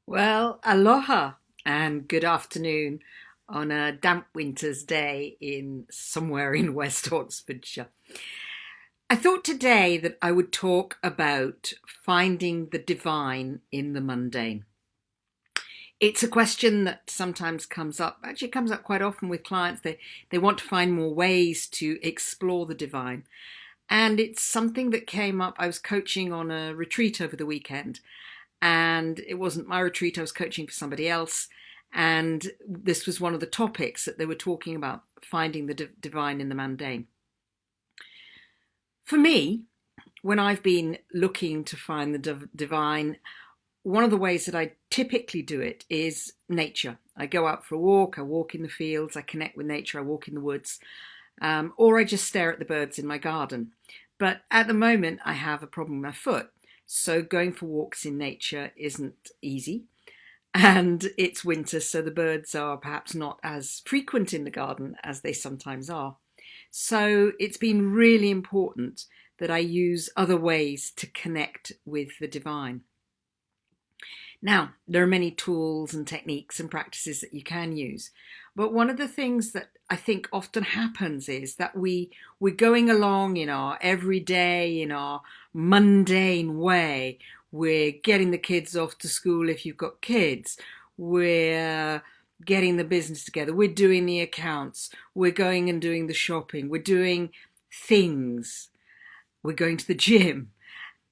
Well, aloha and good afternoon on a damp winter's day in somewhere in West Oxfordshire. I thought today that I would talk about finding the divine in the mundane. It's a question that sometimes comes up, actually it comes up quite often with clients. They want to find more ways to explore the divine. And it's something that came up. I was coaching on a retreat over the weekend, and it wasn't my retreat. I was coaching for somebody else, and this was one of the topics that they were talking about, finding the divine in the mundane. For me, when I've been looking to find the divine, one of the ways that I typically do it is nature. I go out for a walk, I walk in the fields, I connect with nature, I walk in the woods, or I just stare at the birds in my garden. But at the moment, I have a problem with my foot. So going for walks in nature isn't easy. And it's winter, so the birds are perhaps not as frequent in the garden as they sometimes are. So it's been really important that I use other ways to connect with the divine. Now, there are many tools and techniques and practices that you can use. But one of the things that I think often happens is that we're going along in our everyday, in our mundane way. We're getting the kids off to school if you've got kids. We're getting the business together. We're doing the accounts. We're going and doing the shopping. We're doing things. We're going to the gym.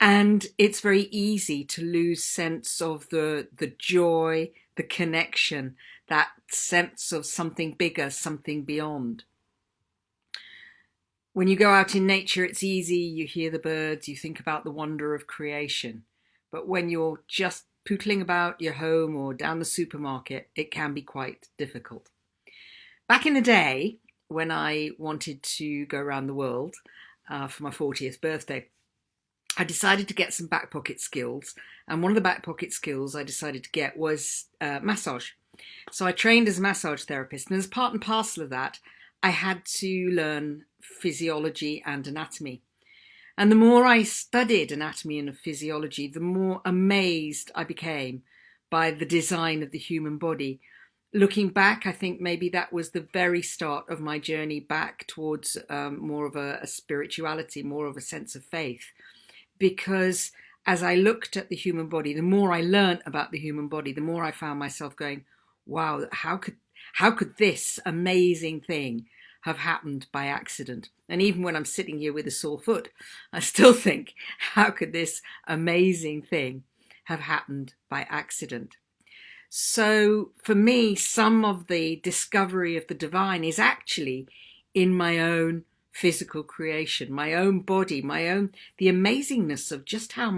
And it's very easy to lose sense of the joy, the connection, that sense of something bigger, something beyond. When you go out in nature, it's easy. You hear the birds, you think about the wonder of creation. But when you're just pootling about your home or down the supermarket, it can be quite difficult. Back in the day, when I wanted to go around the world for my 40th birthday, I decided to get some back pocket skills, and one of the back pocket skills I decided to get was massage. So I trained as a massage therapist, and as part and parcel of that, I had to learn physiology and anatomy. And the more I studied anatomy and physiology, the more amazed I became by the design of the human body. Looking back, I think maybe that was the very start of my journey back towards more of a spirituality, more of a sense of faith. Because as I looked at the human body, the more I learned about the human body, the more I found myself going, wow, how could this amazing thing have happened by accident? And even when I'm sitting here with a sore foot, I still think, how could this amazing thing have happened by accident? So for me, some of the discovery of the divine is actually in my own physical creation, my own body, the amazingness of just how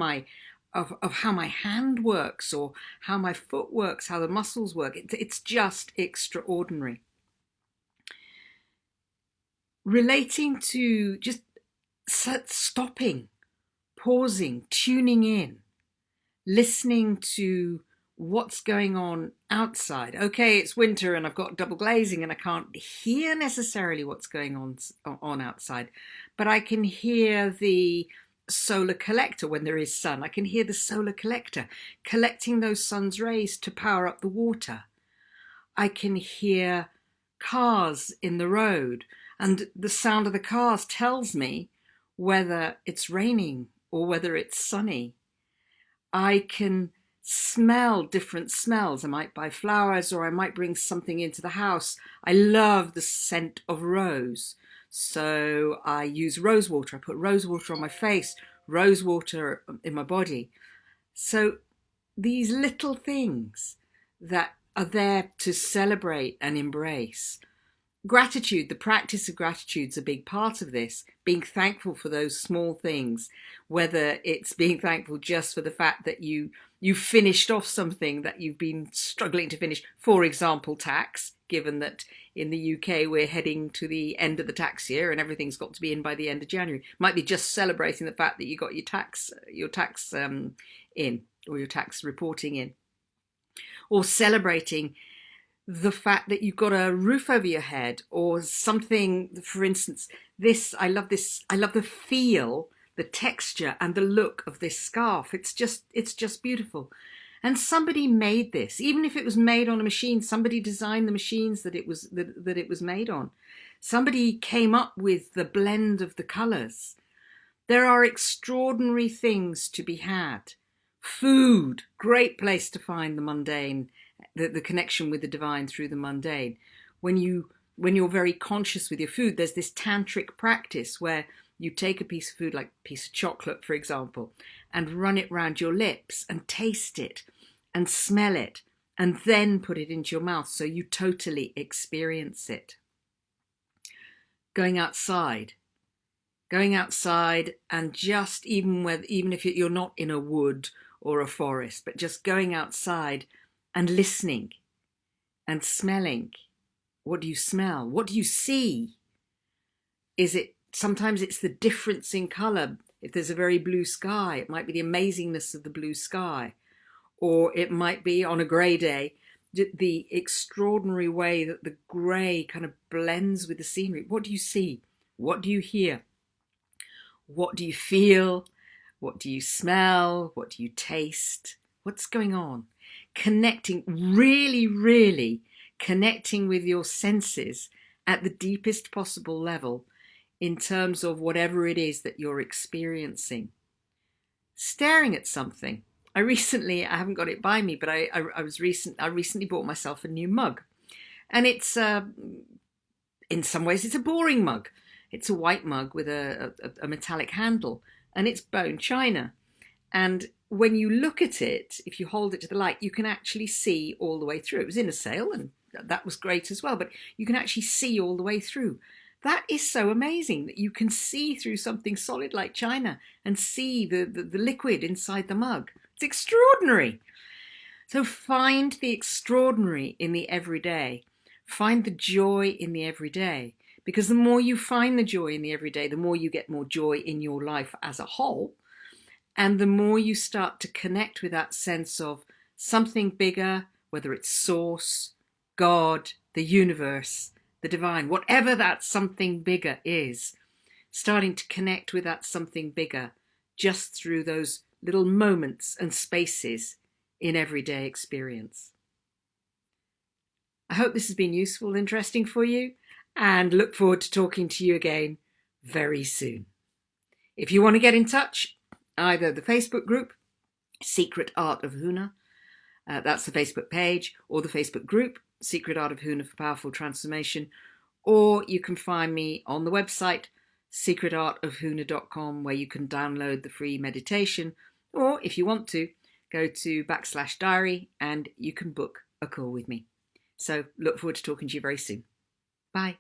how my hand works, or how my foot works, how the muscles work. It's just extraordinary. Relating to just stopping, pausing, tuning in, listening to what's going on outside. Okay, it's winter and I've got double glazing and I can't hear necessarily what's going on outside, but I can hear the solar collector when there is sun. I can hear the solar collector collecting those sun's rays to power up the water. I can hear cars in the road, and the sound of the cars tells me whether it's raining or whether it's sunny. I can smell different smells. I might buy flowers, or I might bring something into the house. I love the scent of rose. So I use rose water. I put rose water on my face, rose water in my body. So these little things that are there to celebrate and embrace. Gratitude, the practice of gratitude is a big part of this. Being thankful for those small things, whether it's being thankful just for the fact that you finished off something that you've been struggling to finish. For example, tax, given that in the UK we're heading to the end of the tax year and everything's got to be in by the end of January. Might be just celebrating the fact that you got your tax in, or your tax reporting in, or celebrating the fact that you've got a roof over your head, or something. For instance, I love the feel, the texture and the look of this scarf. It's just beautiful. And somebody made this, even if it was made on a machine, somebody designed the machines that it was made on. Somebody came up with the blend of the colors. There are extraordinary things to be had. Food, great place to find the mundane, the connection with the divine through the mundane. When you're very conscious with your food, there's this tantric practice where you take a piece of food, like a piece of chocolate, for example, and run it round your lips and taste it and smell it and then put it into your mouth so you totally experience it. Going outside and just even if you're not in a wood or a forest, but just going outside and listening and smelling. What do you smell? What do you see? Sometimes it's the difference in colour. If there's a very blue sky, it might be the amazingness of the blue sky. Or it might be on a grey day, the extraordinary way that the grey kind of blends with the scenery. What do you see? What do you hear? What do you feel? What do you smell? What do you taste? What's going on? Connecting, really, really connecting with your senses at the deepest possible level in terms of whatever it is that you're experiencing. Staring at something. I haven't got it by me, but I recently bought myself a new mug. And it's, in some ways, it's a boring mug. It's a white mug with a metallic handle, and it's bone china. And when you look at it, if you hold it to the light, you can actually see all the way through. It was in a sale, and that was great as well, but you can actually see all the way through. That is so amazing that you can see through something solid like china and see the liquid inside the mug. It's extraordinary. So find the extraordinary in the everyday. Find the joy in the everyday. Because the more you find the joy in the everyday, the more you get more joy in your life as a whole. And the more you start to connect with that sense of something bigger, whether it's source, God, the universe, the divine, whatever that something bigger is, starting to connect with that something bigger just through those little moments and spaces in everyday experience. I hope this has been useful and interesting for you, and look forward to talking to you again very soon. If you want to get in touch, either the Facebook group, Secret Art of Huna, that's the Facebook page, or the Facebook group, Secret Art of Huna for Powerful Transformation, or you can find me on the website, secretartofhuna.com, where you can download the free meditation, or if you want to, go to /diary and you can book a call with me. So look forward to talking to you very soon. Bye.